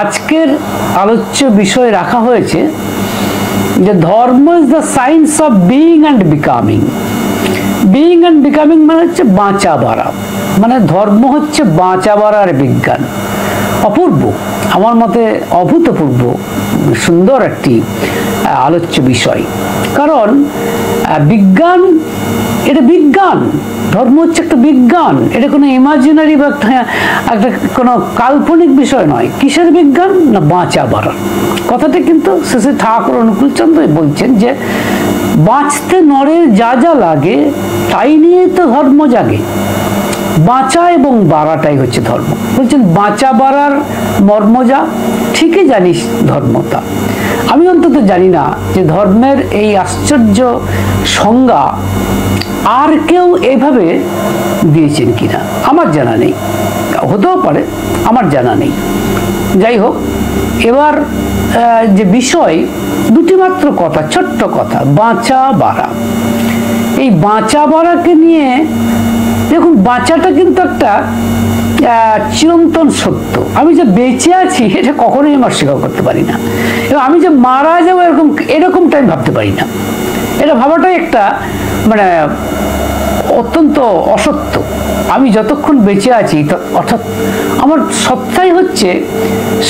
আজকের আলোচ্য বিষয় রাখা হয়েছে যে ধর্ম is the science of being and becoming. Being and becoming মানে হচ্ছে বাঁচা বাড়া, মানে ধর্ম হচ্ছে বাঁচা বাড়ার বিজ্ঞান। অপূর্ব, আমার মতে অভূতপূর্ব সুন্দর একটি আলোচ্য বিষয়। কারণ বিজ্ঞান, এটা বিজ্ঞান, ধর্ম হচ্ছে একটা বিজ্ঞান, এটা কোনো ইমাজিনারি বা একটা কোনো কাল্পনিক বিষয় নয়। কিসের বিজ্ঞান? না বাঁচা বাড়ার। কথাটা কিন্তু শ্রী ঠাকুর অনুকূলচন্দ্র বলছেন যে বাঁচতে নরের যা যা লাগে তাই নিয়ে তো ধর্ম জাগে। বাঁচা এবং বাড়াটাই হচ্ছে ধর্ম। বলছেন বাঁচা বাড়ার মর্ম যা, ঠিকই জানিস ধর্মতা। আমি অন্তত জানি না যে ধর্মের এই আশ্চর্য সংজ্ঞা আর কেউ এইভাবে দিয়েছেন কিনা, আমার জানা নেই। হতেও পারে, আমার জানা নেই। যাই হোক, এবার যে বিষয়, দুটি মাত্র কথা, ছোট্ট কথা, বাঁচা বাড়া। এই বাঁচা বাড়াকে নিয়ে দেখুন, বাঁচাটা কিন্তু একটা চিরন্তন সত্য। আমি যে বেঁচে আছি এটা কখনোই আমি অস্বীকার করতে পারি না, এবং আমি যে মারা যাবো এরকমটা আমি ভাবতে পারি না। এটা ভাবাটাই একটা মানে অত্যন্ত অসত্য। আমি যতক্ষণ বেঁচে আছি, অর্থাৎ আমার সত্তাই হচ্ছে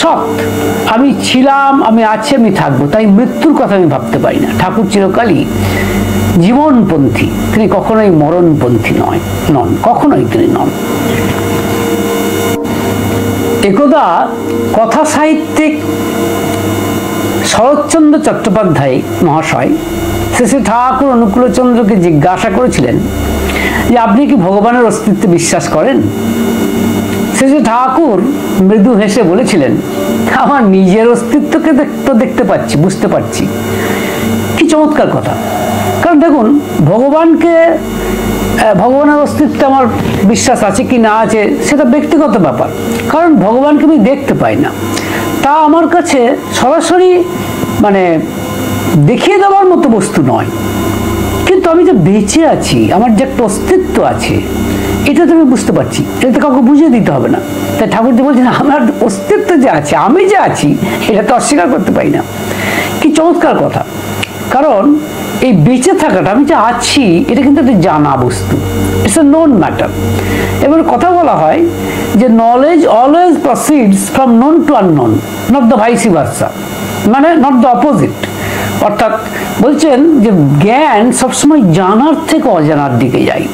সৎ। আমি ছিলাম, আমি আছি, আমি থাকবো, তাই মৃত্যুর কথা আমি ভাবতে পারি না। ঠাকুর চিরকালই জীবনপন্থী, তিনি কখনোই মরণপন্থী নন, কখনোই তিনি নন। একদা কথা সাহিত্যিক শরৎচন্দ্র চট্টোপাধ্যায় মহাশয় শ্রী ঠাকুর অনুকূলচন্দ্রকে জিজ্ঞাসা করেছিলেন যে আপনি কি ভগবানের অস্তিত্বে বিশ্বাস করেন? শ্রী ঠাকুর মৃদু হেসে বলেছিলেন, আমার নিজের অস্তিত্বকে তো দেখতে পাচ্ছি, বুঝতে পারছি। কি চমৎকার কথা! কারণ দেখুন, ভগবানের অস্তিত্বে আমার বিশ্বাস আছে কি না আছে সেটা ব্যক্তিগত ব্যাপার। কারণ ভগবানকে আমি দেখতে পাই না, তা আমার কাছে সরাসরি মানে দেখিয়ে দেওয়ার মতো বস্তু নয়। কিন্তু আমি যে বেঁচে আছি, আমার যে একটা অস্তিত্ব আছে, এটা তো আমি বুঝতে পারছি। এটা কাউকে বুঝিয়ে দিতে হবে না। তাই ঠাকুর যে বলছেন আমার অস্তিত্ব যে আছে, আমি যে আছি, এটা তো অস্বীকার করতে পারি না। কি চমৎকার কথা! কারণ এই বেঁচে থাকাটা, আমি যে আছি, এটা কিন্তু একটা জানা বস্তু, ইটস এ নোন ম্যাটার। এবার কথা বলা হয় যে knowledge always proceeds from known to unknown, not the vice versa, মানে নট দ্য অপোজিট। অর্থাৎ বলছেন যে জ্ঞান সবসময় জানার থেকে অজানার দিকে যায়,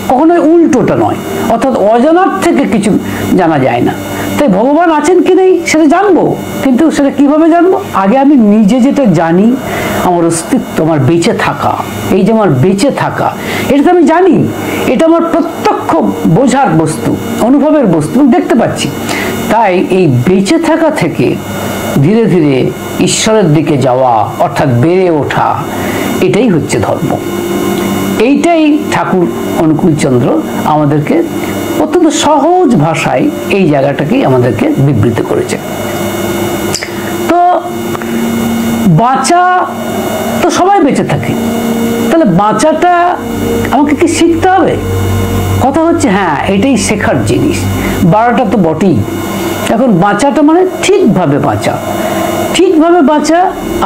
কখনোই উল্টোটা নয়। অর্থাৎ অজানার থেকে কিছু জানা যায় না। তাই ভগবান আছেন কি নেই সেটা জানবো, কিন্তু সেটা কিভাবে জানবো? আগে আমি নিজে যেটা জানি, আমার অস্তিত্ব, আমার বেঁচে থাকা, এই যে আমার বেঁচে থাকা, এটা তো আমি জানি, এটা আমার প্রত্যক্ষ বোঝার বস্তু, অনুভবের বস্তু, দেখতে পাচ্ছি। তাই এই বেঁচে থাকা থেকে ধীরে ধীরে ঈশ্বরের দিকে যাওয়া, অর্থাৎ বেড়ে ওঠা, এটাই হচ্ছে ধর্ম। এইটাই ঠাকুর অনুকূলচন্দ্র আমাদেরকে অত্যন্ত সহজ ভাষায় এই জায়গাটাকেই আমাদেরকে বিবৃত করেছে। তো বাঁচা তো সবাই বেঁচে থাকে, তাহলে বাঁচাটা আমাকে কি শিখতে হবে? কথা হচ্ছে হ্যাঁ, এটাই শেখার জিনিস। বাড়াটা তো বটেই। এখন বাঁচাটা মানে ঠিকভাবে বাঁচা, ঠিকভাবে বাঁচা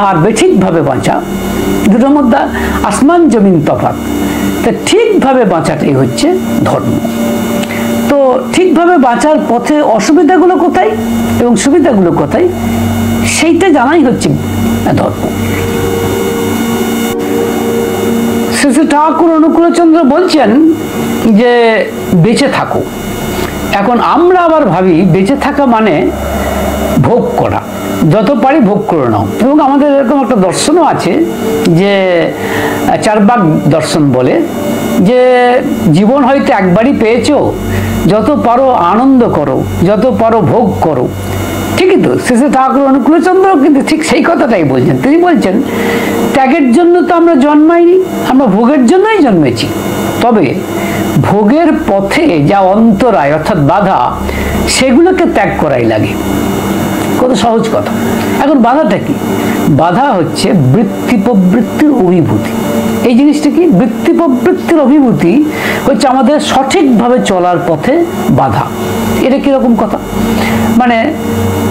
আর বেঠিকভাবে বাঁচা, দুটোর মধ্যে আসমান জমিন তফাৎ। তা ঠিকভাবে বাঁচাটাই হচ্ছে ধর্ম। তো ঠিকভাবে বাঁচার পথে অসুবিধাগুলো কোথায় এবং সুবিধাগুলো কোথায়, সেইটা জানাই হচ্ছে ধর্ম। শ্রী ঠাকুর অনুকূলচন্দ্র বলছেন যে বেঁচে থাকো। এখন আমরা আবার ভাবি বেঁচে থাকা মানে ভোগ করা, যত পারি ভোগ করে নাও। এবং আমাদের এরকম একটা দর্শনও আছে যে চারবাক দর্শন বলে, যে জীবন হয়তো একবারই পেয়েছো, যত পারো আনন্দ করো, যত পারো ভোগ করো। ঠিকই তো, শ্রী ঠাকুর অনুকূলচন্দ্র কিন্তু ঠিক সেই কথাটাই বলছেন। তিনি বলছেন ত্যাগের জন্য তো আমরা জন্মাইনি, আমরা ভোগের জন্যই জন্মেছি। তবে ভোগের পথে যা অন্তরায় অর্থাৎ বাধা, সেগুলোকে ত্যাগ করাই লাগে। কত সহজ কথা। এখন বাধাটা কি? বাধা হচ্ছে বৃত্তি প্রবৃত্তির অভিভূতি। এই জিনিসটা কি? বৃত্তি প্রবৃত্তির অভিভূতি হচ্ছে আমাদের সঠিকভাবে চলার পথে বাধা। এটা কিরকম কথা? মানে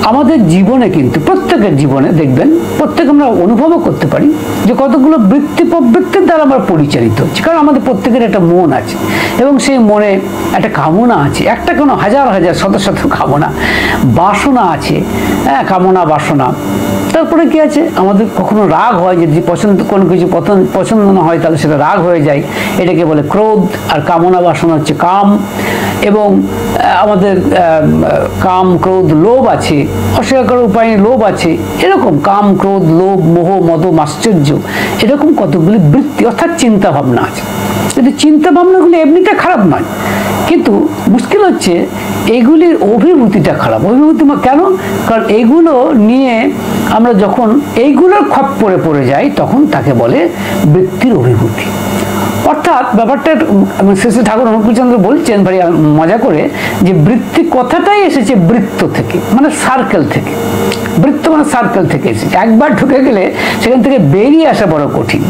আমাদের জীবনে কিন্তু প্রত্যেকের জীবনে দেখবেন প্রত্যেকে আমরা অনুভবও করতে পারি যে কতগুলো বৃত্তি প্রবৃত্তির দ্বারা আমরা পরিচালিত হচ্ছি। কারণ আমাদের প্রত্যেকের একটা মন আছে এবং সেই মনে একটা কামনা আছে, একটা কোনো হাজার হাজার শত শত কামনা বাসনা আছে, হ্যাঁ, কামনা বাসনা। তারপরে কি আছে, আমাদের কখনো রাগ হয়, যদি কোনো কিছু পছন্দ না হয় তাহলে সেটা রাগ হয়ে যায়, এটাকে বলে ক্রোধ। আর কামনা বাসনা হচ্ছে কাম। এবং আমাদের কাম ক্রোধ লোভ আছে, অস্বীকার করার উপায় নেই, লোভ আছে। এরকম কাম ক্রোধ লোভ মোহ মদ আশ্চর্য, এরকম কতগুলি বৃত্তি অর্থাৎ চিন্তা ভাবনা আছে। কিন্তু চিন্তা ভাবনাগুলি এমনিতে খারাপ নয়, কিন্তু মুশকিল হচ্ছে এগুলির অভিভূতিটা খারাপ। অভিভূতি কেন? কারণ এগুলো নিয়ে আমরা যখন এইগুলোর খপ্পরে পড়ে যাই তখন তাকে বলে বৃত্তির অভিভূতি। অর্থাৎ ব্যাপারটা শেষে ঠাকুর অনুকূলচন্দ্র বলছেন ভারী মজা করে যে বৃত্তি কথাটাই এসেছে বৃত্ত থেকে, মানে সার্কেল থেকে। বৃত্ত মানে সার্কেল থেকে এসেছে, একবার ঢুকে গেলে সেখান থেকে বেরিয়ে আসা বড় কঠিন।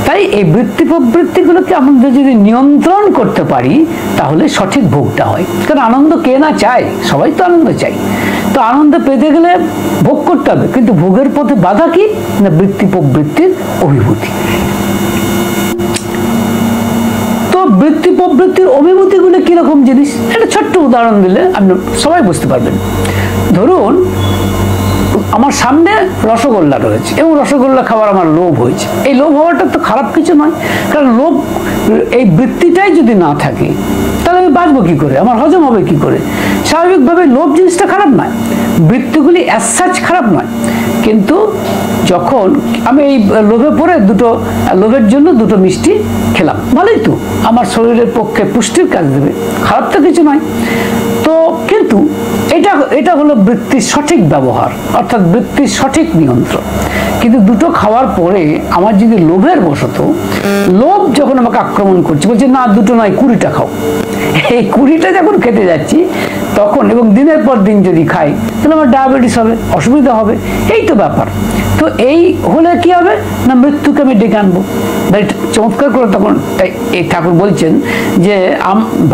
তাই এই বৃত্তি প্রবৃত্তিগুলোকে আমরা যদি নিয়ন্ত্রণ করতে পারি তাহলে সঠিক ভোগটা হয়। কারণ আনন্দ কে না চায়, সবাই তো আনন্দ চাই। তো আনন্দ পেতে গেলে ভোগ করতে হবে, কিন্তু ভোগের পথে বাধা কি না বৃত্তি প্রবৃত্তির অভিভূতি। বৃত্তি প্রবৃত্তির অভিভূতিগুলো কিরকম জিনিস, একটা ছোট্ট উদাহরণ দিলে আপনি সবাই বুঝতে পারবেন। ধরুন আমার সামনে রসগোল্লা রয়েছে এবং রসগোল্লা খাওয়ার আমার লোভ হয়েছে। এই লোভ হওয়াটা তো খারাপ কিছু নয়, কারণ লোভ এই বৃত্তিটাই যদি না থাকে তাহলে আমি বাঁচবো কি করে, আমার হজম হবে কি করে? স্বাভাবিকভাবে লোভ জিনিসটা খারাপ নয়, বৃত্তিগুলি অ্যাজ সাচ খারাপ নয়। কিন্তু যখন আমি এই লোভে পড়ে লোভের জন্য দুটো মিষ্টি খেলাম, ভালোই তো, আমার শরীরের পক্ষে পুষ্টির কাজ দেবে, খারাপ তো কিছু নয়। তো কিন্তু এটা হলো বৃত্তির সঠিক ব্যবহার, অর্থাৎ বৃত্তির সঠিক নিয়ন্ত্রণ। কিন্তু দুটো খাওয়ার পরে আমার যদি লোভের বশত, লোভ যখন আমাকে আক্রমণ করছে, বলছে না দুটো নয় 20টা খাও, এই 20টা যখন খেতে যাচ্ছি তখন, এবং দিনের পর দিন যদি খাই তাহলে আমার ডায়াবেটিস হবে, অসুবিধা হবে। এই তো ব্যাপার। তো এই হলে কি হবে না মৃত্যুকে আমি ডেকে আনবো। চমৎকার করে তখন এই ঠাকুর বলছেন যে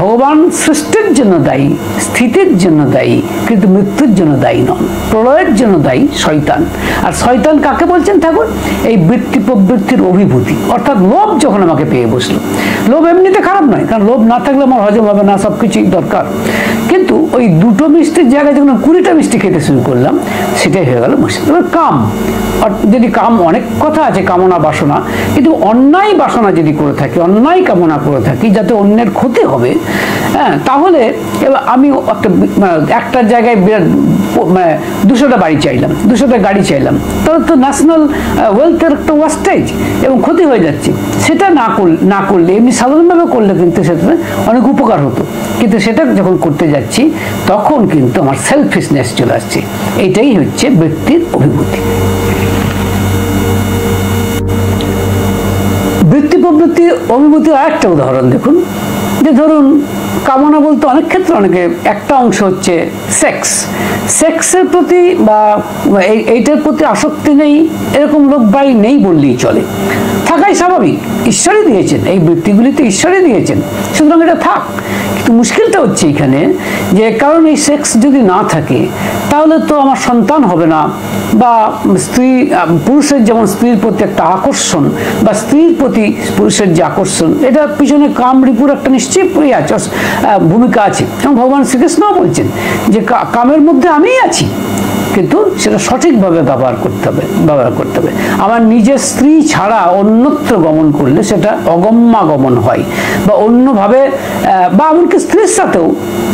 ভগবান সৃষ্টির জন্য দায়ী, স্থিতির জন্য দায়ী, কিন্তু মৃত্যুর জন্য দায়ী নন। প্রলয়ের জন্য দায়ী শয়তান। আর শয়তান কাকে বলছেন ঠাকুর? এই বৃত্তি প্রবৃত্তির অভিভূতি, অর্থাৎ লোভ যখন আমাকে পেয়ে বসলো। লোভ এমনিতে খারাপ নয়, কারণ লোভ না থাকলে আমার হজম হবে না, সব কিছুই দরকার। কিন্তু ওই দুটো মিষ্টির জায়গায় যখন 20টা মিষ্টি খেতে শুরু করলাম, সেটাই হয়ে গেল মুশকিল। কাম, যদি কাম, অনেক কথা আছে কামনা বাসনা, কিন্তু অন্যায় বাসনা যদি করে থাকি, অন্যায় কামনা করে থাকি যাতে অন্যের ক্ষতি হবে, হ্যাঁ, তাহলে এবার আমি একটা জায়গায় 200টা বাড়ি চাইলাম, 200টা গাড়ি চাইলাম, তাহলে তো ন্যাশনাল ওয়েলথের একটা ওয়াস্টেজ এবং ক্ষতি হয়ে যাচ্ছে। সেটা না করলে, এমনি সাধারণভাবে করলে কিন্তু সেটা অনেক উপকার হতো। কিন্তু সেটা যখন করতে যাচ্ছি তখন কিন্তু আমার সেলফিশনেস চলে আসছে। এটাই হচ্ছে বৃত্তির অভিভূতি। বৃত্তি প্রবৃত্তির অভিভূতির আরেকটা উদাহরণ দেখুন, যে ধরুন কামনা বলতে অনেক ক্ষেত্রে অনেকে একটা অংশ হচ্ছে সেক্সের প্রতি বা এইটার প্রতি আসক্তি নেই এরকম লোক প্রায় নেই বললেই চলে। থাকাই স্বাভাবিক, ঈশ্বরই দিয়েছেন, এই বৃত্তিগুলি তো ঈশ্বরই দিয়েছেন, সুতরাং এটা থাক। কিন্তু মুশকিলটা হচ্ছে এখানে যে কারণ এই সেক্স যদি না থাকে তাহলে তো আমার সন্তান হবে না, বা পুরুষের যেমন স্ত্রীর প্রতি একটা আকর্ষণ, বা স্ত্রীর প্রতি পুরুষের যে আকর্ষণ, এটার পিছনে কাম রিপুর একটা নিশ্চয়ই ভূমিকা আছে। এবং ভগবান শ্রীকৃষ্ণও বলছেন যে কামের মধ্যে আমিই আছি, কিন্তু সেটা সঠিকভাবে ব্যবহার করতে হবে। আমার নিজের স্ত্রী ছাড়া অন্যত্র গমন করলে সেটা অগম্যাগমন হয়, বা অন্যভাবে, বা এমনকি স্ত্রীর সাথেও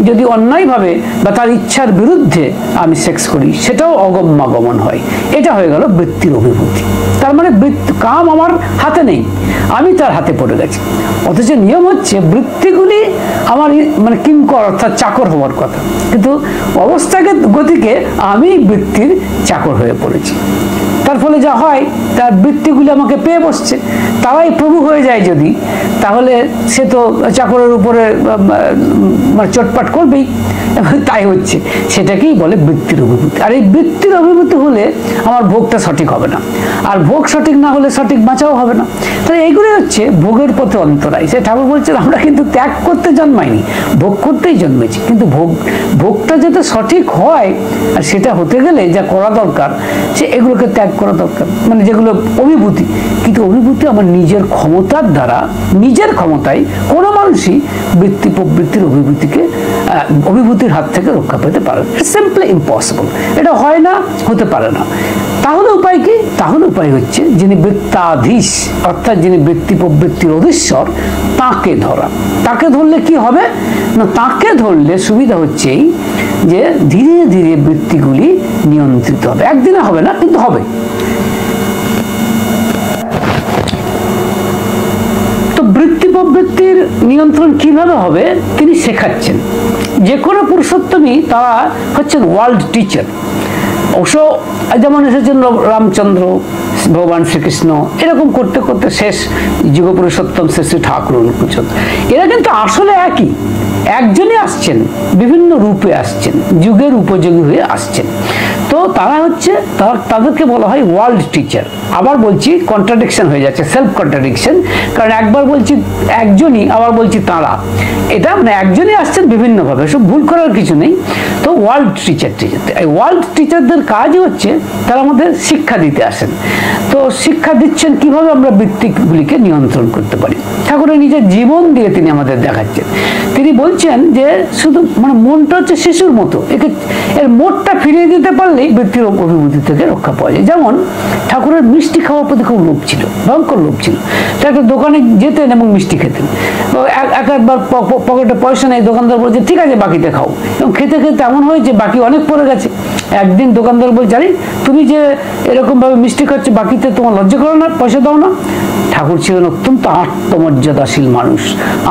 যদি অন্যায়ভাবে বা তার ইচ্ছার বিরুদ্ধে আমি সেক্স করি, সেটাও অগম্যাগমন হয়। এটা হয়ে গেল বৃত্তির অভিভূতি। তার মানে কাম আমার হাতে নেই, আমি তার হাতে পড়ে গেছি। অথচ নিয়ম হচ্ছে বৃত্তিগুলি আমার মানে কিঙ্কর অর্থাৎ চাকর হওয়ার কথা, কিন্তু অবস্থাকে গতিকে আমি বৃত্তির চাকর হয়ে পড়েছি। তার ফলে যা হয়, তার বৃত্তিগুলি আমাকে পেয়ে বসছে, তারাই প্রভু হয়ে যায় যদি, তাহলে সে তো চাকরের উপরে চটপাট করবেই। তাই হচ্ছে, সেটাকেই বলে বৃত্তির অভিভূতি। আর এই বৃত্তির অভিভূতি হলে আমার ভোগটা সঠিক হবে না, আর ভোগ সঠিক না হলে সঠিক বাঁচাও হবে না। তাই এইগুলি হচ্ছে ভোগের পথে অন্তরায়। সে ঠাকুর বলছেন আমরা কিন্তু ত্যাগ করতে জন্মাইনি, ভোগ করতেই জন্মেছি। কিন্তু ভোগটা যাতে সঠিক হয়, আর সেটা হতে করতে গেলে যা করা দরকার সে এগুলোকে ত্যাগ করা দরকার, মানে যেগুলো অভিভূতি। কিন্তু অভিভূতি আমার নিজের ক্ষমতার দ্বারা, নিজের ক্ষমতায় কোনো মানুষই বৃত্তি প্রবৃত্তির অভিভূতির হাত থেকে রক্ষা পেতে পারে না। সিম্পলি ইম্পসিবল, এটা হয় না, হতে পারে না। তাহলে উপায় কি? তাহলে উপায় হচ্ছে যিনি বৃত্তাধীশ, অর্থাৎ যিনি বৃত্তি প্রবৃত্তির অধীশ্বর, তাকে ধরা। তাকে ধরলে কি হবে না, তাকে ধরলে সুবিধা হচ্ছে এই যে ধীরে ধীরে বৃত্তিগুলি নিয়ন্ত্রিত হবে। একদিনে হবে না, কিন্তু হবে। তো বৃত্তি প্রবৃত্তির নিয়ন্ত্রণ কিভাবে হবে তিনি শেখাচ্ছেন। যে কোনো পুরুষোত্তমই তারা হচ্ছেন ওয়ার্ল্ড টিচার। অবশ্য যেমন এসেছেন রামচন্দ্র, ভগবান শ্রীকৃষ্ণ, এরকম করতে করতে শেষ যুগ পুরুষোত্তম শ্রী শ্রী ঠাকুর পর্যন্ত। এরা কিন্তু আসলে একই, একজনই আসছেন, বিভিন্ন রূপে আসছেন, যুগের উপযোগী হয়ে আসছেন। তো তারা হচ্ছে, তাদেরকে বলা হয় ওয়ার্ল্ড টিচার। আবার বলছি কন্ট্রাডিকশন হয়ে যাচ্ছে, সেলফ কন্ট্রাডিকশন, কারণ একবার বলছি একজনই, আবার বলছি তারা। এটা মানে একজনই আসছেন বিভিন্নভাবে, সব ভুল করার কিছু নেই। তো ওয়ার্ল্ড টিচার, এই ওয়ার্ল্ড টিচারদের কাজই হচ্ছে তারা আমাদের শিক্ষা দিতে আসেন। তো শিক্ষা দিচ্ছেন কিভাবে আমরা বৃত্তিগুলিকে নিয়ন্ত্রণ করতে পারি। ঠাকুরের নিজের জীবন দিয়ে তিনি আমাদের দেখাচ্ছেন। তিনি বলছেন যে শুধু মানে মনটা হচ্ছে শিশুর মতো, এর মোটটা ফিরিয়ে দিতে পারলেই বৃত্তির অভিভূতি থেকে রক্ষা পাওয়া যায়। যেমন ঠাকুরের মিষ্টি খাওয়ার প্রতি খুব লোভ ছিল, ভয়ঙ্কর লোভ ছিল। একটা দোকানে যেতেন এবং মিষ্টি খেতেন। একবার পকেটে পয়সা নেই, দোকানদার বলছে ঠিক আছে বাকিতে খাও, এবং খেতে খেতে এমন হয়েছে বাকি অনেক পড়ে গেছে। একদিন দোকানদার বলছে, জানি তুমি যে এরকম ভাবে মিষ্টি খাচ্ছ, বাকিতে তোমার লজ্জা করো না, পয়সা দাও না। ঠাকুর ছিলেন অত্যন্ত আত্মমর্যাদাশীল মানুষ।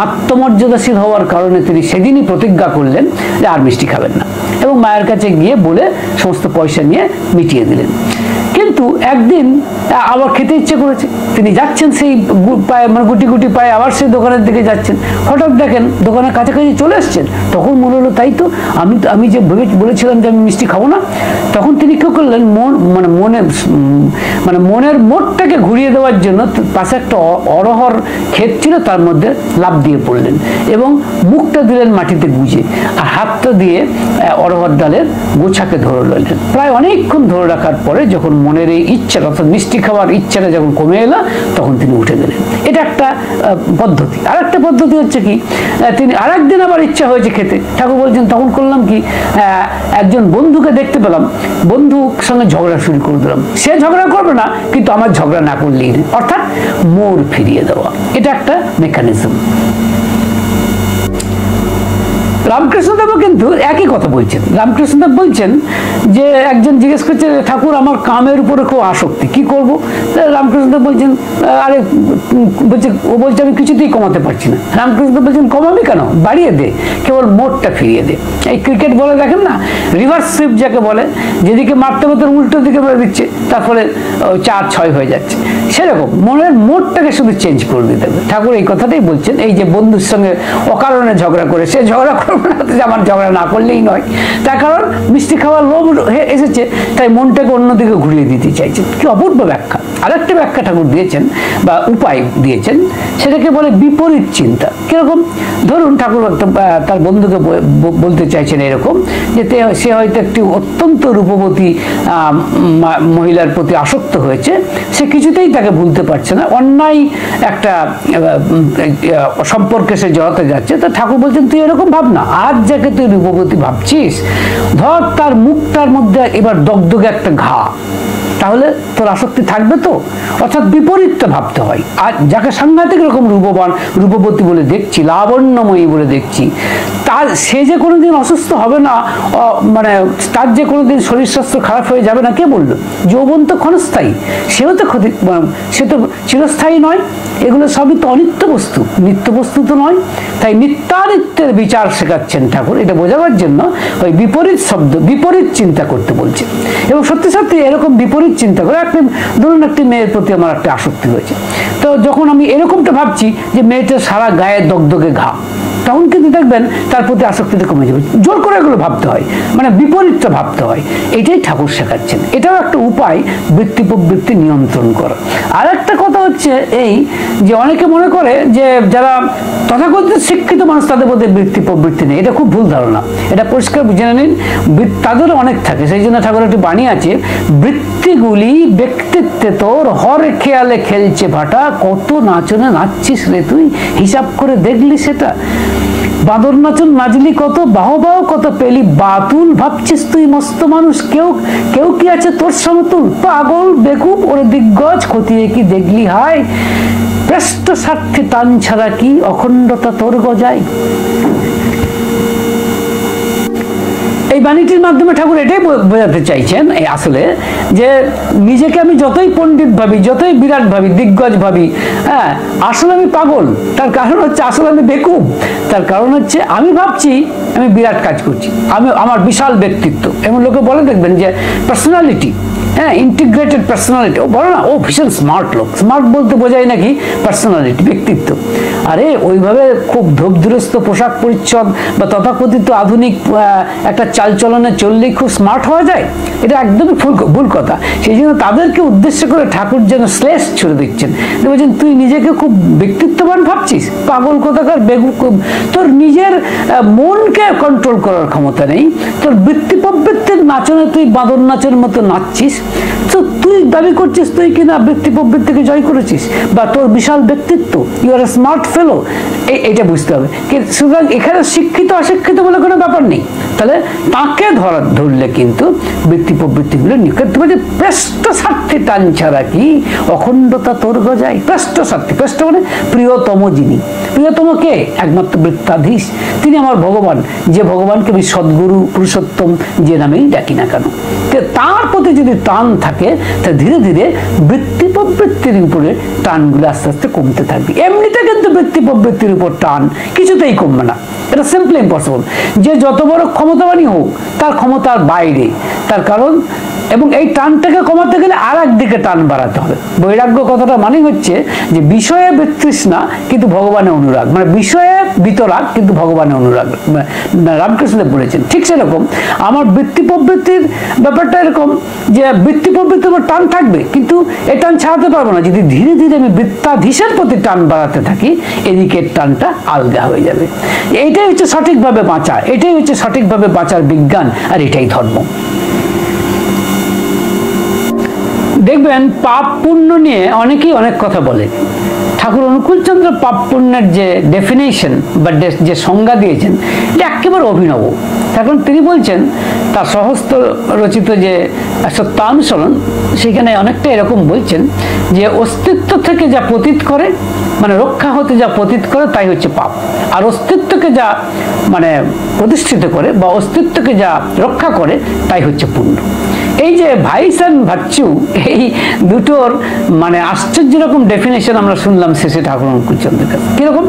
আত্মমর্যাদাশীল হওয়ার কারণে তিনি সেদিনই প্রতিজ্ঞা করলেন যে আর মিষ্টি খাবেন না, এবং মায়ের কাছে গিয়ে বলে সমস্ত পয়সা নিয়ে মিটিয়ে দিলেন। কিন্তু একদিন আবার খেতে ইচ্ছে করেছে, তিনি যাচ্ছেন সেই পায়ে, মানে গুটি গুটি পায়ে আবার সেই দোকানের দিকে যাচ্ছেন। হঠাৎ দেখেন দোকানের কাছাকাছি চলে আসছেন। তখন মনে হলো তাই তো, আমি যে বলেছিলাম যে আমি মিষ্টি খাবো না। তখন তিনি কি করলেন, মনের মোটটাকে ঘুরিয়ে দেওয়ার জন্য পাশে একটা অরহর ক্ষেত ছিল, তার মধ্যে লাফ দিয়ে পড়লেন এবং মুখটা দিলেন মাটিতে গুজে, আর হাতটা দিয়ে অরহর ডালের গোছাকে ধরে রইলেন। প্রায় অনেকক্ষণ ধরে রাখার পরে যখন মনের এই ইচ্ছাটা, অর্থাৎ মিষ্টি খাওয়ার ইচ্ছাটা যখন কমে এলো, তখন তিনি উঠে গেলেন। এটা একটা পদ্ধতি। আর একটা পদ্ধতি হচ্ছে কি, তিনি আরেকদিন আবার ইচ্ছা হয়েছে খেতে। ঠাকুর বলছেন তখন করলাম কি, একজন বন্ধুকে দেখতে পেলাম, বন্ধুর সঙ্গে ঝগড়া শুরু করে দিলাম। সে ঝগড়া করবে না, কিন্তু আমার ঝগড়া না করলেই নেই, অর্থাৎ মোড় ফিরিয়ে দেওয়া। এটা একটা মেকানিজম। রামকৃষ্ণদেবও কিন্তু একই কথা বলছেন। রামকৃষ্ণদেব বলছেন যে একজন জিজ্ঞেস করছে, ঠাকুর আমার কামের উপরে খুব আসক্তি, কি করব? রামকৃষ্ণদেব বলছেন, আরে বলছে আমি কিছুতেই কমাতে পারছি না। রামকৃষ্ণদেব বলছেন কমাবি কেন, বাড়িয়ে দে, কেবল মোড়টা ফিরিয়ে দে। এই ক্রিকেট বলে দেখেন না, রিভার্স সুইপ যাকে বলে, যেদিকে মারতে হতো উল্টো দিকে মেরে দিচ্ছে, তারপরে 4-6 হয়ে যাচ্ছে। সেরকম মনের মোড়টাকে শুধু চেঞ্জ করে দিতে হবে। ঠাকুর এই কথাটাই বলছেন। এই যে বন্ধুর সঙ্গে অকারণে ঝগড়া করে, সে ঝগড়া আমার ঝগড়া না করলেই নয়, তার কারণ মিষ্টি খাওয়ার লোভ এসেছে, তাই মনটাকে অন্যদিকে ঘুরিয়ে দিতে চাইছেন। কি অপূর্ব ব্যাখ্যা। আরেকটা ব্যাখ্যা ঠাকুর দিয়েছেন বা উপায় দিয়েছেন, সেটাকে বলে বিপরীত চিন্তা। কিরকম? ধরুন ঠাকুর তার বন্ধুকে বলতে চাইছেন এরকম যে সে হয়তো একটি অত্যন্ত রূপবতী মহিলার প্রতি আসক্ত হয়েছে, সে কিছুতেই তাকে ভুলতে পারছে না, অন্যায় একটা সম্পর্কে সে জড়াতে যাচ্ছে। তো ঠাকুর বলছেন তুই এরকম ভাব না, আজ যাকে তুই রূপবতী ভাবছিস, ধর তার মুখটার মধ্যে এবার দগদগে একটা ঘা, তাহলে তোর আসক্তি থাকবে তো? অর্থাৎ বিপরীতটা ভাবতে হয়। আর যাকে সাংঘাতিক রকম রূপবতী বলে দেখছি, লাবণ্যময়ী বলে দেখছি, সে যে কোনোদিন অসুস্থ হবে না, মানে তার যে কোনোদিন শরীর স্বাস্থ্য খারাপ হয়ে যাবে না, কে বললো? যৌবন তো ক্ষণস্থায়ী, সেও তো সে তো চিরস্থায়ী নয়। এগুলো সবই তো অনিত্য বস্তু, নিত্য বস্তু তো নয়। তাই নিত্যানিত্যের বিচার শেখাচ্ছেন ঠাকুর, এটা বোঝাবার জন্য ওই বিপরীত শব্দ, বিপরীত চিন্তা করতে বলছে। এবং সত্যি সত্যি এরকম বিপরীত চিন্তা করে, ধরুন একটি মেয়ের প্রতি আমার একটা আসক্তি হয়েছে, তো যখন আমি এরকমটা ভাবছি যে মেয়েটার সারা গায়ে দগদগে ঘা, তখন কিন্তু দেখবেন তার প্রতি আসক্তিটা কমে যাবে। জোর করে এগুলো ভাবতে হয়, মানে বিপরীতটা ভাবতে হয়। এটাই ঠাকুর শেখাচ্ছেন। এটাও একটা উপায় বৃত্তি প্রবৃত্তি নিয়ন্ত্রণ করা। আর একটা কথা হচ্ছে এই যে অনেকে মনে করে যে যারা তথাকথিত শিক্ষিত মানুষ তাদের মধ্যে বৃত্তি প্রবৃত্তি নেই। এটা খুব ভুল ধারণা। এটা পরিষ্কার বুঝে নিন, তাদেরও অনেক থাকে। সেই জন্য ঠাকুর একটি বাণী আছে, বৃত্তিগুলি ব্যক্তিত্বে তোর হর খেয়ালে খেলছে ভাটা, কত নাচনে নাচছিস রে তুই, হিসাব করে দেখলি সেটা? বাঁদর নাচন নাচলি কত, বাহ বাহ কত পেলি, বাতুল ভাবছিস তুই মস্ত মানুষ, কেউ কেউ কি আছে তোর সমতুল, পাগল বেকুব ওরে দিগ্গজ, খতিয়ে কি দেখলি হায়, প্রেষ্ট স্বার্থে টান ছাড়া কি অখণ্ডতা তোর গজায়। এই বাণীটির মাধ্যমে ঠাকুর এটাই বোঝাতে চাইছেন আসলে যে নিজেকে আমি যতই পণ্ডিত ভাবি, যতই বিরাট ভাবি, দিগ্গজ ভাবি, হ্যাঁ, আসলে আমি পাগল। তার কারণ হচ্ছে আসলে আমি বেকুব। তার কারণ হচ্ছে আমি ভাবছি আমি বিরাট কাজ করছি, আমার বিশাল ব্যক্তিত্ব। এমন লোকে বলে দেখবেন যে পার্সোনালিটি, হ্যাঁ, ইন্টিগ্রেটেড পার্সোনালিটি, ও বলো না ও ভীষণ স্মার্ট লোক। স্মার্ট বলতে বোঝায় নাকি পার্সোনালিটি, ব্যক্তিত্ব। আরে ওইভাবে খুব ধূপধুরস্ত পোশাক পরিচ্ছদ বা তথাকথিত আধুনিক একটা চালচলনে চললেই খুব স্মার্ট হওয়া যায়? এটা একদমই ভুল কথা। সেই জন্য তাদেরকে উদ্দেশ্য করে ঠাকুর যেন শ্লেষ ছুড়ে দিচ্ছেন, বলছেন তুই নিজেকে খুব ব্যক্তিত্ববান ভাবছিস, পাগল কোথাকার বেকুব, তোর নিজের মনকে কন্ট্রোল করার ক্ষমতা নেই, তোর বৃত্তি প্রবৃত্তির নাচনে তুই বাঁদর নাচের মতো নাচছিস, তো তুই দাবি করছিস তুই কিনা বৃত্তি প্রবৃত্তিকে জয় করেছিস বা তোর বিশাল ব্যক্তিত্ব, ইউ আর এ স্মার্ট ফেলো। এটা বুঝতে হবে। সুতরাং এখানে শিক্ষিত অশিক্ষিত বলে কোনো ব্যাপার নেই। তাহলে তাকে ধরলে কিন্তু বৃত্তি প্রবৃত্তিগুলো নিকট প্রেষ্ট স্বার্থে টান ছাড়া কি অখণ্ডতা তোর গজায়। প্রেষ্ট স্বার্থে, প্রেষ্ট মানে প্রিয়তম যিনি। প্রিয়তম কে? একমাত্র বৃত্তাধীশ, তিনি আমার ভগবান। যে ভগবানকে আমি সদ্গুরু পুরুষোত্তম যে নামেই ডাকি না কেন, তার প্রতি যদি টান থাকে তা ধীরে ধীরে বৃত্তি প্রবৃত্তির উপরে টানগুলো আস্তে আস্তে কমতে থাকবে। এমনিতে কিন্তু বৃত্তি প্রবৃত্তির উপর টান কিছুতেই কমবে না, এটা সিম্পলি ইম্পসিবল। যে যত বড় ক্ষমতাবানই হোক তার ক্ষমতার বাইরে। তার কারণ এবং এই টানটাকে কমাতে গেলে আর একদিকে টান বাড়াতে হবে। বৈরাগ্য কথাটা মানে হচ্ছে যে বিষয়ে বিতৃষ্ণা কিন্তু ভগবানের অনুরাগ, মানে বিষয়ে বিতরাগ কিন্তু ভগবানের অনুরাগ, রামকৃষ্ণ বলেছেন। ঠিক সেরকম আমার বৃত্তি প্রবৃত্তির ব্যাপারটা এরকম যে বৃত্তি প্রবৃত্তির উপর টান থাকবে, কিন্তু এই টান ছাড়াতে পারবো না। যদি ধীরে ধীরে আমি বৃত্তাধীশের প্রতি টান বাড়াতে থাকি, এদিকের টানটা আলগা হয়ে যাবে। এইটাই হচ্ছে সঠিকভাবে বাঁচা, এটাই হচ্ছে সঠিকভাবে বাঁচার বিজ্ঞান, আর এটাই ধর্ম। দেখবেন পাপ পুণ্য নিয়ে অনেকেই অনেক কথা বলে। ঠাকুর অনুকূলচন্দ্র পাপ পুণ্যের যে ডেফিনেশন বা যে সংজ্ঞা দিয়েছেন এটা একেবারে অভিনব। এখন তিনি বলছেন তার সহস্র রচিত যে সত্যানুসরণ, সেখানে অনেকটা এরকম বলছেন যে অস্তিত্ব থেকে যা পতিত করে, মানে রক্ষা হতে যা পতিত করে তাই হচ্ছে পাপ, আর অস্তিত্বকে যা মানে প্রতিষ্ঠিত করে বা অস্তিত্বকে যা রক্ষা করে তাই হচ্ছে পুণ্য। এই যে ভাইস অ্যান্ড ভার্চু, এই দুটোর মানে আশ্চর্য রকম ডেফিনেশন আমরা শুনলাম শেষে ঠাকুর অনুকূলচন্দ্রের কাছে। কিরকম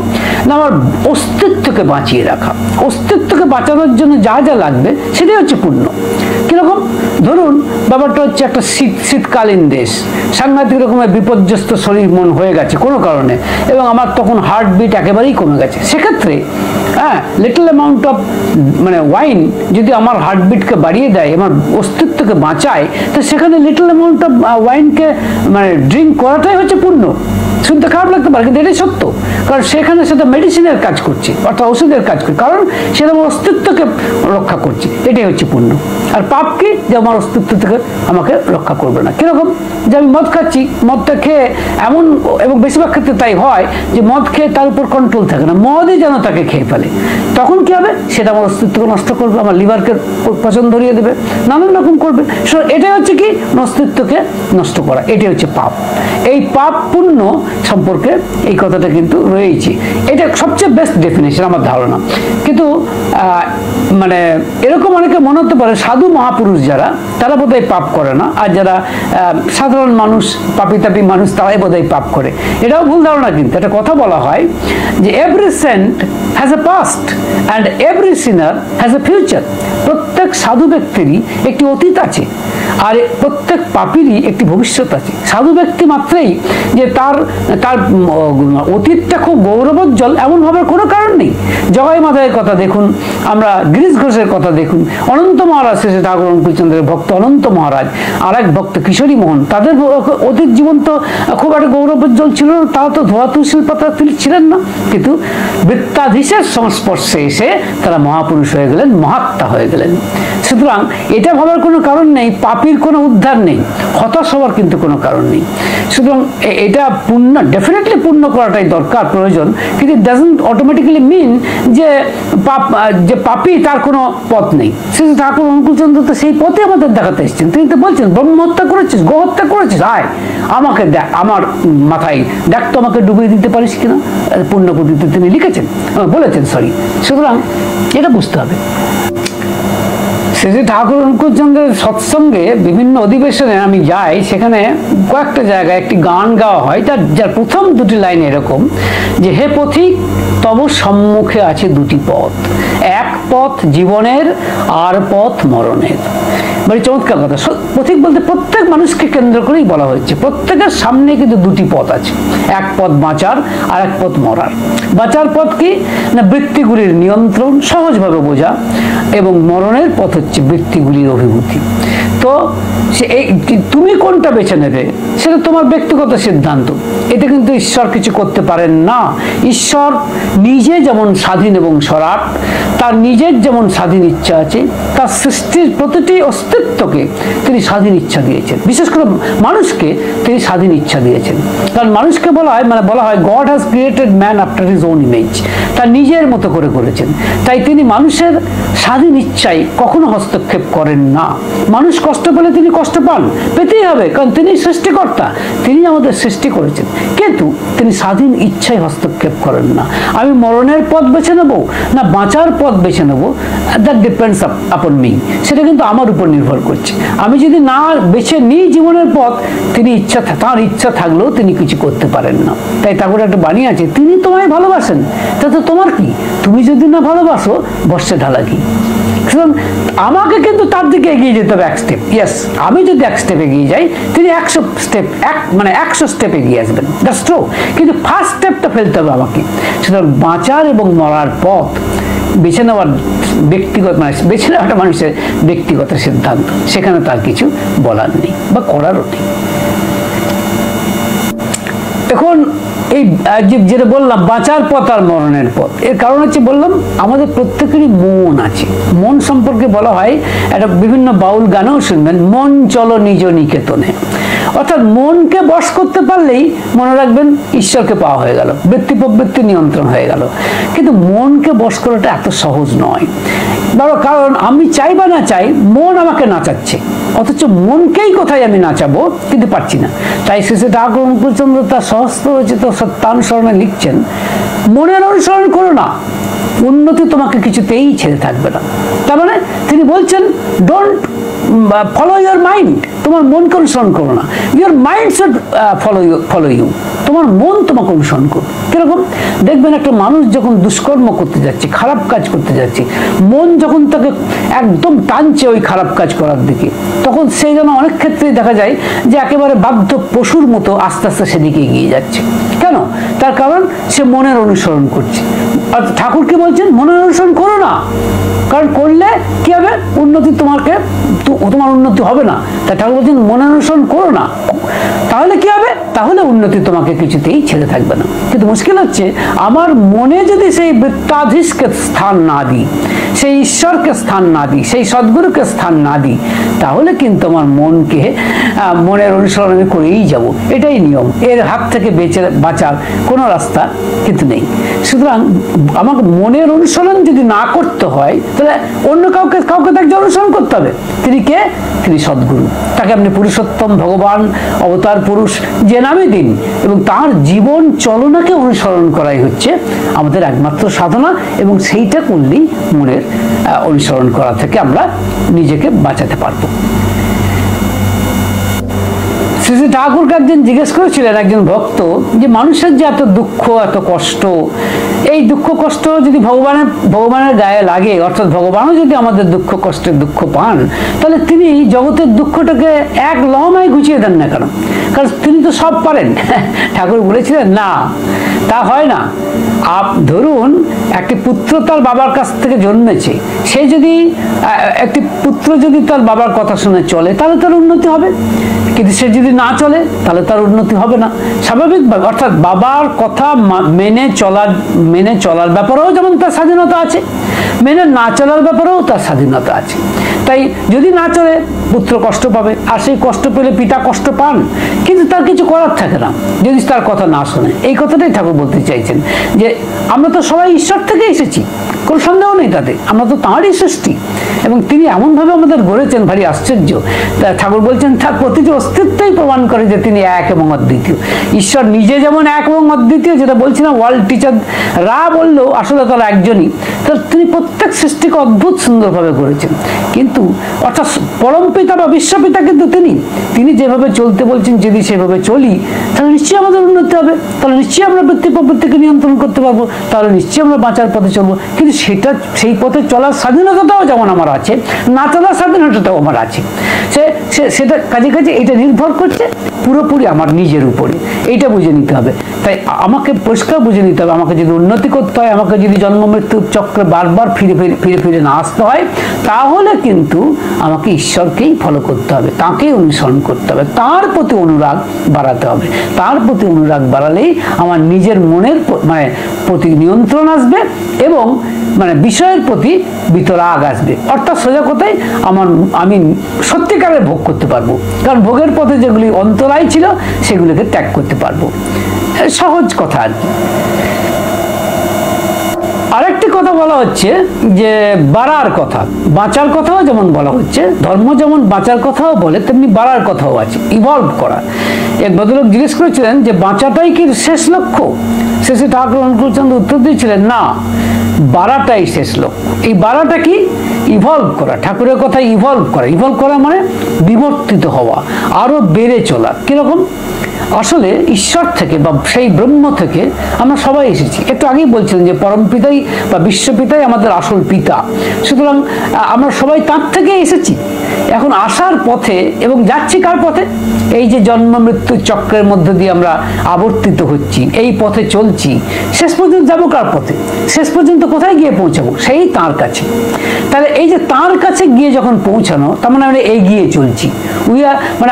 না, আমার অস্তিত্বকে বাঁচিয়ে রাখা, অস্তিত্বকে বাঁচানোর জন্য যা যা লাগবে সেটাই হচ্ছে পুণ্য। কিরকম ধরুন ব্যাপারটা হচ্ছে একটা শীতকালীন দেশ, সাংঘাতিক রকমের বিপর্যস্ত শরীর মন হয়ে গেছে কোনো কারণে, এবং আমার তখন হার্টবিট একেবারেই কমে গেছে। সেক্ষেত্রে হ্যাঁ, লিটল অ্যামাউন্ট অফ মানে ওয়াইন যদি আমার হার্টবিটকে বাড়িয়ে দেয়, আমার অস্তিত্বকে বাঁচায়, তো সেখানে লিটল অ্যামাউন্ট অফ ওয়াইনকে মানে ড্রিঙ্ক করাটাই হচ্ছে পুণ্য। শুনতে খারাপ লাগতে পারে কিন্তু এটাই সত্য, কারণ সেখানে সেটা মেডিসিনের কাজ করছে, অর্থাৎ ওষুধের কাজ করছে, কারণ সেটা আমার অস্তিত্বকে রক্ষা করছে, এটাই হচ্ছে পুণ্য। আর পাপ কি? যে আমার অস্তিত্ব থেকে আমাকে রক্ষা করবে না। কিরকম যে আমি মদ খাচ্ছি, মদটা খেয়ে এমন, এবং বেশিরভাগ ক্ষেত্রে তাই হয় যে মদ খেয়ে তার উপর কন্ট্রোল থাকে না, মদই যেন তাকে খেয়ে ফেলে। তখন কি হবে? সেটা আমার অস্তিত্বকে নষ্ট করবে, আমার লিভারকে পচন ধরিয়ে দেবে, নানান রকম করবে। এটাই হচ্ছে কি অস্তিত্বকে নষ্ট করা, এটাই হচ্ছে পাপ। এই পাপ পুণ্য সম্পর্কে এই কথাটা কিন্তু রয়েছে, এটা সবচেয়ে বেস্ট ডেফিনেশন আমার ধারণা। কিন্তু মানে এরকম অনেকে মনে হতে পারে সাধু মহাপুরুষ যারা, তারা বোধহয় পাপ করে না, আর যারা সাধারণ মানুষ, পাপি তাপি মানুষ, তারাই বোধহয় পাপ করে। এটাও ভুল ধারণা। কিন্তু একটা কথা বলা হয় যে every saint has a past and every sinner has a future. প্রত্যেক সাধু ব্যক্তিরই একটি অতীত আছে, আর প্রত্যেক পাপীরই একটি ভবিষ্যৎ আছে। সাধু ব্যক্তি মাত্রই যে তার অতীতটা খুব গৌরবোজ্জ্বল এমন ভাবার কোনো কারণ নেই। জগাই মাথায়ের কথা দেখুন, আমরা গিরিশ ঘোষের কথা দেখুন, অনন্ত মহারাজ শ্রী ঠাকুর অনুকূলচন্দ্রের ভক্ত অনন্ত মহারাজ, আর এক ভক্ত কিশোরী মোহন, তাদের অতীত জীবন তো খুব একটা গৌরবোজ্জ্বল ছিল না, তাও তো ধোয়া তুলসীর পাতা ছিলেন না, কিন্তু বৃত্তাধীশের সংস্পর্শে এসে তারা মহাপুরুষ হয়ে গেলেন, মহাত্মা হয়ে গেলেন। সুতরাং এটা ভাবার কোনো কারণ নেই, পাপীর কোনো উদ্ধার নেই, হতাশ হওয়ার কিন্তু কোনো কারণ নেই। সুতরাং এটা পুণ্য, ডেফিনেটলি পুণ্য করাটাই দরকার, প্রয়োজন, কিন্তু ইট ডাজন্ট অটোমেটিক্যালি মিন যে পাপী তার কোনো পথ নেই। শ্রী ঠাকুর অনুকূলচন্দ্র তো সেই পথে আমাদের দেখাতে এসেছেন। তিনি তো বলছেন, ব্রহ্ম হত্যা করেছিস, গো হত্যা করেছিস, আয় আমাকে দেখ, আমার মাথায় দেখ তো আমাকে ডুবিয়ে দিতে পারিস কিনা, পুণ্যপুঁথিতে তিনি লিখেছেন, বলেছেন, সরি। সুতরাং এটা বুঝতে হবে। শ্রী ঠাকুর অনুকূলচন্দ্রের সৎসঙ্গে বিভিন্ন অধিবেশনে আমি যাই, সেখানে কয়েকটা জায়গায় একটি গান গাওয়া হয়, যার প্রথম দুটি লাইন এরকম যে, হে পথিক তব সম্মুখে আছে দুটি পথ, এক পথ জীবনের আর পথ মরণের। মানে চমৎকার কথা। পথিক বলতে প্রত্যেক মানুষকে কেন্দ্র করেই বলা হয়েছে, প্রত্যেকের সামনে কিন্তু দুটি পথ আছে, এক পথ বাঁচার আর এক পথ মরার। বাঁচার পথ কি না, বৃত্তিগুলির নিয়ন্ত্রণ, সহজভাবে বোঝা, এবং মরণের পথ হচ্ছে বৃত্তিগুলির অভিভূতি। তো তুমি কোনটা বেছে নেবে সেটা তোমার ব্যক্তিগত সিদ্ধান্ত, এটা কিন্তু ঈশ্বর কিছু করতে পারেন না। ঈশ্বর নিজে যেমন স্বাধীন এবং সরাট, তার নিজের যেমন স্বাধীন ইচ্ছা আছে, তার সৃষ্টির প্রতিটি অস্তিত্বকে তিনি স্বাধীন ইচ্ছা দিয়েছেন, বিশেষ করে মানুষকে তিনি স্বাধীন ইচ্ছা দিয়েছেন। কারণ মানুষকে বলা হয় god has created man after his own image, তার নিজের মতো করে করেছেন। তাই তিনি মানুষের স্বাধীন ইচ্ছায় কখনো হস্তক্ষেপ করেন না। মানুষ কষ্ট পেলে তিনি কষ্ট পান, পেতেই হবে, কারণ তিনি সৃষ্টিকর্তা, তিনি আমাদের সৃষ্টি করেছেন, কিন্তু তিনি স্বাধীন ইচ্ছায় হস্তক্ষেপ করেন না। আমি মরণের পথ বেছে নেব না বাঁচার পথ বেছে নেব, দ্যাট ডিপেন্ডস আপন মি, সেটা কিন্তু আমার উপর নির্ভর করছে। আমি যদি না বেছে নিই জীবনের পথ, তার ইচ্ছা থাকলেও তিনি কিছু করতে পারেন না। তাই ঠাকুর একটা বাণী আছে, তিনি তোমায় ভালোবাসেন, তাতে তোমার কি, তুমি যদি না ভালোবাসো বর্ষে ঢালা কি। আমাকে কিন্তু তার দিকে এগিয়ে যেতে হবে এক স্টেপ। ইয়েস, আমি যদি এক স্টেপ এগিয়ে যাই, তিনি 100 স্টেপ 100 স্টেপ এগিয়ে আসবেন, দ্যাটস ট্রু, কিন্তু ফার্স্ট স্টেপটা ফেলতে হবে আমাকে। সুতরাং বাঁচার এবং মরার পথ বেছে নেওয়ার বেছে নেওয়াটা মানুষের ব্যক্তিগত সিদ্ধান্ত, সেখানে তার কিছু বলার নেই বা করারও নেই। এখন এই যেটা বললাম বাঁচার পথ আর মরণের পথ, এর কারণ হচ্ছে বললাম আমাদের প্রত্যেকেরই মন আছে। মন সম্পর্কে বলা হয়, একটা বিভিন্ন বাউল গানেও শুনবেন, মন চলো নিজ নিকেতনে। অর্থাৎ মনকে বশ করতে পারলেই মনে রাখবেন ঈশ্বরকে পাওয়া হয়ে গেল, বৃত্তি প্রবৃত্তি নিয়ন্ত্রণ হয়ে গেল। কিন্তু মনকে বশ করাটা এত সহজ নয়, কারণ আমি চাই বা না চাই মন আমাকে নাচাচ্ছে, অথচ মনকেই কোথায় আমি নাচাবো কিন্তু পারছি না। তাই শ্রী ঠাকুর অনুকূলচন্দ্র তার সহস্ররচিত সত্যানুসরণে লিখছেন, মনের অনুসরণ করো না, উন্নতি তোমাকে কিছুতেই ছেড়ে থাকবে না। তার মানে তিনি বলছেন, ডোন্ট ফলো ইউর মাইন্ড, তোমার মনকে অনুসরণ করো না, your mind should follow you, তোমার মন তোমাকে অনুসরণ করো। কিরকম দেখবেন, একটা মানুষ যখন দুষ্কর্ম করতে যাচ্ছে, খারাপ কাজ করতে যাচ্ছে, মন যখন তাকে একদম টানছে ওই খারাপ কাজ করার দিকে, তখন সেই জন্য অনেক ক্ষেত্রেই দেখা যায় যে একেবারে বাধ্য পশুর মতো আস্তে আস্তে সেদিকে এগিয়ে যাচ্ছে। কেন? তার কারণ সে মনের অনুসরণ করছে। আর ঠাকুর কি বলছেন, মনের অনুসরণ করো না, কারণ করলে কি হবে, তোমার উন্নতি হবে না। তাই ঠাকুর বলছেন মনের অনুসরণ করো না, তাহলে কি হবে, তাহলে উন্নতি তোমাকে কিছুতেই ছেড়ে থাকবে না। কিন্তু মুশকিল হচ্ছে, আমার মনে যদি সেই বৃত্তাধীশকে স্থান না দিই, সেই ঈশ্বরকে স্থান না দিই, সেই সদ্গুরুকে স্থান না দিই, তাহলে কিন্তু আমার মনকে মনের অনুসরণ আমি করেই যাব, এটাই নিয়ম। এর হাত থেকে বাঁচার কোনো রাস্তা কিন্তু নেই। সুতরাং আমাকে মনের অনুসরণ যদি না করতে হয়, তাহলে অন্য কাউকে তাকে অনুসরণ করতে হবে। তিনি কে? তিনি সদ্গুরু। তাকে আপনি পুরুষোত্তম, ভগবান, অবতার পুরুষ যে নামে দিন, এবং তার জীবন চলনাকে অনুসরণ করাই হচ্ছে আমাদের একমাত্র সাধনা, এবং সেইটা করলেই মনের অনুসরণ করা থেকে আমরা নিজেকে বাঁচাতে পারবো। শ্রী শ্রী ঠাকুরকে একজন জিজ্ঞেস করেছিলেন একজন ভক্ত যে মানুষের যে এত দুঃখ এত কষ্ট, এই দুঃখ কষ্ট যদি ভগবানের গায়ে লাগে, অর্থাৎ ভগবানও যদি আমাদের দুঃখ কষ্টের দুঃখ পান, তাহলে তিনি জগতের দুঃখটাকে এক লহমায় গুছিয়ে দেন না কেন? কারণ তিনি তো সব পারেন। ঠাকুর বলেছিলেন না, তা হয় না। ধরুন একটি পুত্র তার বাবার কাছ থেকে জন্মেছে, সে যদি একটি পুত্র যদি তার বাবার কথা শুনে চলে তাহলে তার উন্নতি হবে, কিন্তু সে যদি না চলে তাহলে তার উন্নতি হবে না স্বাভাবিকভাবে। অর্থাৎ বাবার কথা মেনে চলার ব্যাপারেও যেমন তার স্বাধীনতা আছে, মেনে না চলার ব্যাপারেও তার স্বাধীনতা আছে। তাই যদি না চলে পুত্র কষ্ট পাবে, আর সেই কষ্ট পেলে পিতা কষ্ট পান, কিন্তু তার কিছু করার থাকে না যদি তার কথা না শোনে। এই কথাটাই ঠাকুর বলতে চাইছেন যে আমরা তো সবাই ঈশ্বর থেকে এসেছি, কোনো সন্দেহ নেই তাতে, আমরা তো তাঁরই সৃষ্টি, এবং তিনি এমনভাবে আমাদের গড়েছেন, ভারী আশ্চর্য। ঠাকুর বলছেন তার প্রতিটি অস্তিত্বই প্রমাণ করে যে তিনি এক এবং অদ্বিতীয়। ঈশ্বর নিজে যেমন এক এবং অদ্বিতীয়, যেটা বলছিলাম ওয়ার্ল্ড টিচার রা বললেও আসলে তারা একজনই, তিনি প্রত্যেক সৃষ্টিকে অদ্ভুত সুন্দরভাবে করেছেন। কিন্তু অর্থাৎ পরম পিতা বা বিশ্বপিতা কিন্তু তিনি যেভাবে চলতে বলছেন, যদি সেভাবে চলি তাহলে নিশ্চয়ই আমাদের উন্নতি হবে, তাহলে নিশ্চয়ই আমরা বৃত্তি প্রবৃত্তিকে নিয়ন্ত্রণ করতে পারবো, তাহলে নিশ্চয়ই আমরা বাঁচার পথে চলবো। কিন্তু সেই পথে চলার স্বাধীনতাটাও যেমন আমার আছে, না চলার স্বাধীনতাটাও আমার আছে। সেটা কাজে এটা নির্ভর করছে পুরোপুরি আমার নিজের উপরে, এইটা বুঝে নিতে হবে। তাই আমাকে পরিষ্কার বুঝে নিতে হবে, আমাকে যদি উন্নতি করতে হয়, আমাকে যদি জন্ম মৃত্যুর চক্রে বারবার ফিরে না আসতে হয়, তাহলে কিন্তু আমাকে ঈশ্বরকেই ফলো করতে হবে, তাকেই অনুসরণ করতে হবে, তার প্রতি অনুরাগ বাড়াতে হবে। তার প্রতি অনুরাগ বাড়ালেই আমার নিজের মনের প্রতি নিয়ন্ত্রণ আসবে এবং বিষয়ের প্রতি বিতরাগ আসবে। অর্থাৎ সোজা কথায় আমি সত্যিকারের ভোগ করতে পারবো, কারণ ভোগের পথে যেগুলি অন্তরায় ছিল সেগুলিকে ত্যাগ করতে পারবো। সহজ কথা আর কি। আরেকটি কথা বলা হচ্ছে যে বাড়ার কথা, বাঁচার কথাও যেমন বলা হচ্ছে, ধর্ম যেমন বাঁচার কথাও বলে, তেমনি বাড়ার কথাও আছে, ইভলভ করা। এক ভদ্রলোক জিজ্ঞেস করেছিলেন যে বাঁচাটাই কি শেষ লক্ষ্য? শেষে ঠাকুর অনুকূলচন্দ্র উত্তর দিয়েছিলেন না, বাড়াটাই শেষ লক্ষ্য। এই বাড়াটা কি? ইভলভ করা। ঠাকুরের কথা ইভলভ করা মানে বিবর্তিত হওয়া, আরো বেড়ে চলা। কিরকম? আসলে ঈশ্বর থেকে বা সেই ব্রহ্ম থেকে আমরা সবাই এসেছি। একটু আগেই বলছিলেন যে পরম পিতাই বা বিশ্বপিতাই আমাদের আসল পিতা, সুতরাং আমরা সবাই তার থেকে এসেছি। এখন আসার পথে এবং যাচ্ছি কার পথে? এই যে জন্ম মৃত্যু চক্রের মধ্যে দিয়ে আমরা আবর্তিত হচ্ছি, এই পথে চলছি। শেষ পর্যন্ত যাবো কার পথে? শেষ পর্যন্ত কোথায় গিয়ে পৌঁছাবো? সেই তার কাছে। তাহলে এই যে তার কাছে গিয়ে যখন পৌঁছানো, তার মানে আমরা এগিয়ে চলছি,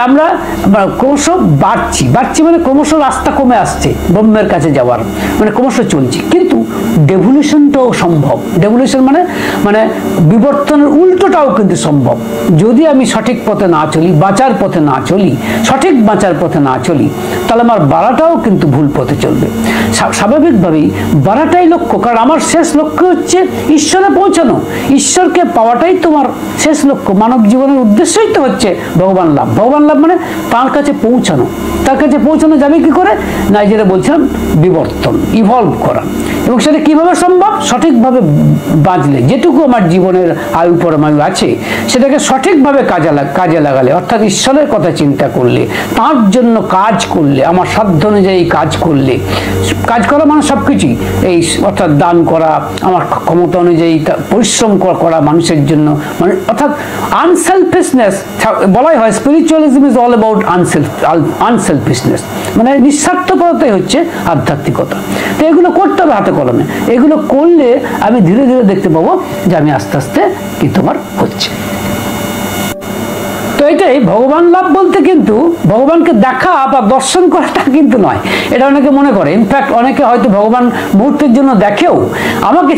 আমরা ক্রমশ বাড়ছি মানে ক্রমশ রাস্তা কমে আসছে ব্রহ্মের কাছে যাওয়ার, ক্রমশ চলছি। কিন্তু ডেভলিউশনটাও সম্ভব। ডেভলিউশন মানে বিবর্তনের উল্টোটাও কিন্তু সম্ভব। যদি আমি সঠিক পথে না চলি, বাঁচার পথে না চলি, সঠিক বাঁচার পথে না চলি, তাহলে আমার বাড়াটাও কিন্তু ভুল পথে চলবে। স্বাভাবিকভাবেই বাড়াটাই লক্ষ্য, কারণ আমার শেষ লক্ষ্য হচ্ছে ঈশ্বরে পৌঁছানো। ঈশ্বরকে পাওয়াটাই তোমার শেষ লক্ষ্য। মানব জীবনের উদ্দেশ্যই তো হচ্ছে ভগবান লাভ। ভগবান লাভ মানে তার কাছে পৌঁছানো। তার কাছে পৌঁছানো যাবে কি করে? না, যেটা বলছিলাম বিবর্তন, ইভলভ করা। এবং সেটা কিভাবে সম্ভব? সঠিকভাবে বাঁচলে, যেটুকু আমার জীবনের আয়ু পরমায়ু আছে সেটাকে সঠিকভাবে কাজে লাগালে, অর্থাৎ ঈশ্বরের কথা চিন্তা করলে, তার জন্য কাজ করলে, আমার সাধ্য অনুযায়ী কাজ করলে, কাজ করা মানে সবকিছুই, এই অর্থাৎ দান করা, আমার ক্ষমতা অনুযায়ী পরিশ্রম করা মানুষের জন্য, অর্থাৎ আনসেলফিশনেস। বলাই হয় spiritualism is all about unselfishness, নিঃস্বার্থপরতাই হচ্ছে আধ্যাত্মিকতা। তো এগুলো করতে হবে হাতে কলমে। এগুলো করলে আমি ধীরে ধীরে দেখতে পাবো যে আমি আস্তে আস্তে কি তোমার হচ্ছে। তো এটাই ভগবান লাভ বলতে কিন্তু ভগবানকে দেখা বা দর্শন করাটা কিন্তু নয়, এটা অনেকে মনে করে। ইনফ্যাক্ট অনেকে হয়তো ভগবান মুহূর্তের জন্য দেখেও। আমাকে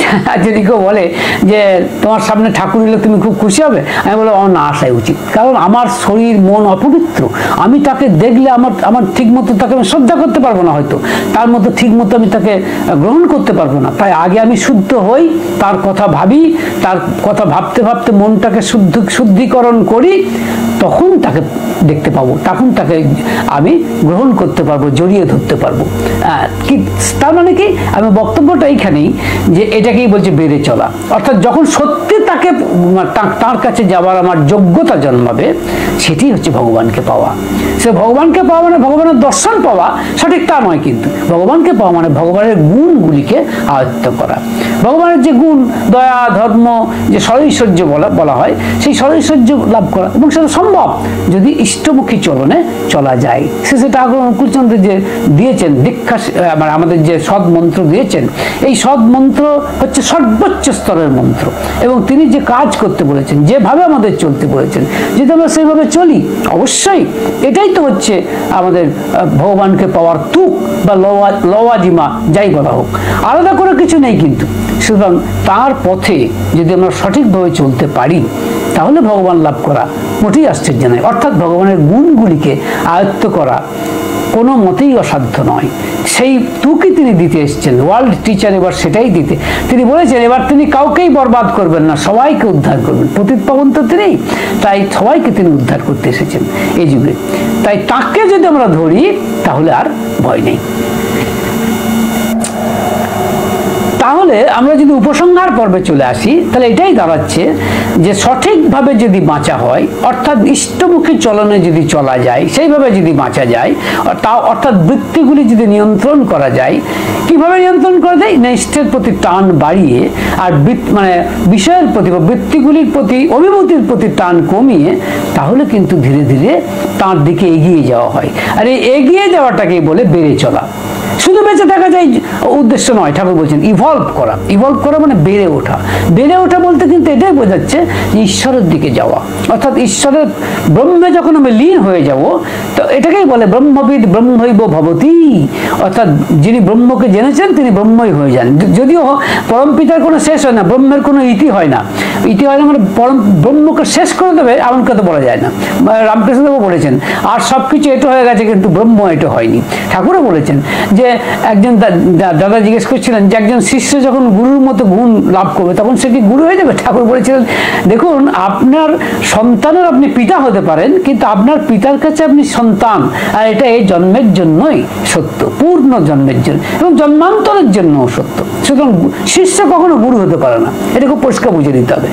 যদি কেউ বলে যে তোমার সামনে ঠাকুর এলে তুমি খুব খুশি হবে, আমি বলবো আমার না আসাই উচিত, কারণ আমার শরীর মন অপবিত্র। আমি তাকে দেখলে আমার ঠিক মতো তাকে আমি শ্রদ্ধা করতে পারবো না, হয়তো তার মতো ঠিক মতো আমি তাকে গ্রহণ করতে পারবো না। তাই আগে আমি শুদ্ধ হই, তার কথা ভাবি, তার কথা ভাবতে ভাবতে মনটাকে শুদ্ধিকরণ করি, তখন তাকে দেখতে পাবো, তখন তাকে আমি গ্রহণ করতে পারবো, জড়িয়ে ধরতে পারবো। তার মানে কি? আমি বক্তব্যটা এইখানেই যে এটাকেই বলছে বেড়ে চলা। অর্থাৎ যখন সত্যি তাকে তার কাছে যাওয়ার আমার যোগ্যতা জন্মাবে, সেটি হচ্ছে ভগবানকে পাওয়া। সে ভগবানকে পাওয়া মানে ভগবানের দর্শন পাওয়া সঠিক তা নয়, কিন্তু ভগবানকে পাওয়া মানে ভগবানের গুণগুলিকে আয়ত্ত করা। ভগবানের যে গুণ, দয়া, ধর্ম, যে সরৈশ্বর্য বলা হয়, সেই সরৈশ্বর্য লাভ করা, এবং সেটা সম্ভব যদি ইষ্টমুখী চলনে চলা যায়। শ্রী ঠাকুর অনুকূলচন্দ্র যে দিয়েছেন দীক্ষা, মানে আমাদের যে সৎ মন্ত্র দিয়েছেন, এই সৎ মন্ত্র হচ্ছে সর্বোচ্চ স্তরের মন্ত্র, এবং তিনি যে কাজ করতে বলেছেন, যেভাবে আমাদের চলতে বলেছেন, যদি আমরা সেইভাবে চলি, অবশ্যই এটাই তো হচ্ছে আমাদের ভগবানকে পাওয়ার তুক বা লওয়াজিমা, যাই বলা হোক, আলাদা করে কিছু নেই। কিন্তু সুতরাং তার পথে যদি আমরা সঠিকভাবে চলতে পারি, তাহলে ভগবান লাভ করা মোটেই আশ্চর্য নয়। অর্থাৎ ভগবানের গুণগুলিকে আয়ত্ত করা কোনো মতেই অসাধ্য নয়। সেই তুকি তিনি দিতে এসেছেন, ওয়ার্ল্ড টিচার এবার সেটাই দিতে তিনি বলেছেন, এবার তিনি কাউকেই বরবাদ করবেন না, সবাইকে উদ্ধার করবেন। পতিত পাবন তো তিনি, তাই সবাইকে তিনি উদ্ধার করতে এসেছেন এই যুগে। তাই তাকে যদি আমরা ধরি, তাহলে আর ভয় নেই। তাহলে আমরা যদি উপসংহার পর্বে চলে আসি, তাহলে এটাই দাঁড়াচ্ছে যে সঠিকভাবে যদি বাঁচা হয়, অর্থাৎ ইষ্টমুখী চলনে যদি চলা যায়, সেইভাবে যদি বাঁচা যায়, অর্থাৎ বৃত্তিগুলি যদি নিয়ন্ত্রণ করা যায়, কিভাবে নিয়ন্ত্রণ করা যায়? না, ইষ্টের প্রতি টান বাড়িয়ে আর মানে বিষয়ের প্রতি বা বৃত্তিগুলির প্রতি, অভিভূতির প্রতি টান কমিয়ে, তাহলে কিন্তু ধীরে ধীরে তার দিকে এগিয়ে যাওয়া হয়। আর এই এগিয়ে যাওয়াটাকেই বলে বেড়ে চলা। শুধু বেঁচে থাকা যায় উদ্দেশ্য নয়, ঠাকুর বলছেন ইভলভ করা। ইভলভ করা মানে বেড়ে ওঠা। বেড়ে ওঠা বলতে কিন্তু এটাই বোঝাচ্ছে যে ঈশ্বরের দিকে যাওয়া, অর্থাৎ ঈশ্বরের ব্রহ্মে যখন আমি লীন হয়ে যাব, তো এটাকেই বলে ব্রহ্মবিদ ব্রহ্মৈব ভবতি, অর্থাৎ যিনি ব্রহ্মকে জেনেছেন তিনি ব্রহ্মই হয়ে যান। যদিও পরম পিতার কোনো শেষ হয় না, ব্রহ্মের কোনো ইতি হয় না। ইতি হয় না মানে পরম ব্রহ্মকে শেষ করে দেবে এমন কথা বলা যায় না। রামকৃষ্ণদেবও বলেছেন, আর সব কিছু এটো হয়ে গেছে কিন্তু ব্রহ্ম এটো হয়নি। ঠাকুরও বলেছেন যে একজন দাদা জিজ্ঞেস করছিলেন যে একজন শিষ্য যখন গুরুর মতো গুণ লাভ করবে, তখন সে কি গুরু হয়ে যাবে? ঠাকুর বলেছিলেন, দেখুন, আপনার সন্তানের আপনি পিতা হতে পারেন, কিন্তু আপনার পিতার কাছে আপনি সন্তান, আর এটা এই জন্মের জন্যই সত্য, পূর্ণ জন্মের জন্য এবং জন্মান্তরের জন্যও সত্য। সুতরাং শিষ্য কখনো গুরু হতে পারে না, এটা খুব পরিষ্কার বুঝে নিতে হবে।